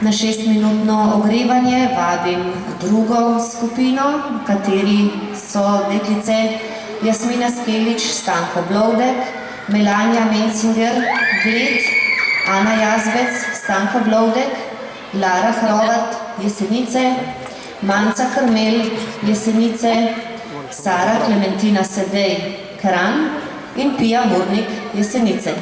Na 6-minutno ogrevanje vabim drugo skupino, v kateri so deklice Jasmina Skelič, Stanko Blodek, Melanja Mencinger, Bled, Ana Jazbec, Stanko Blodek, Lara Hrovat, Jesenice, Manca Krmel, Jesenice, Sara Klementina Sedej, Kranj in Pija Murnik, Jesenice.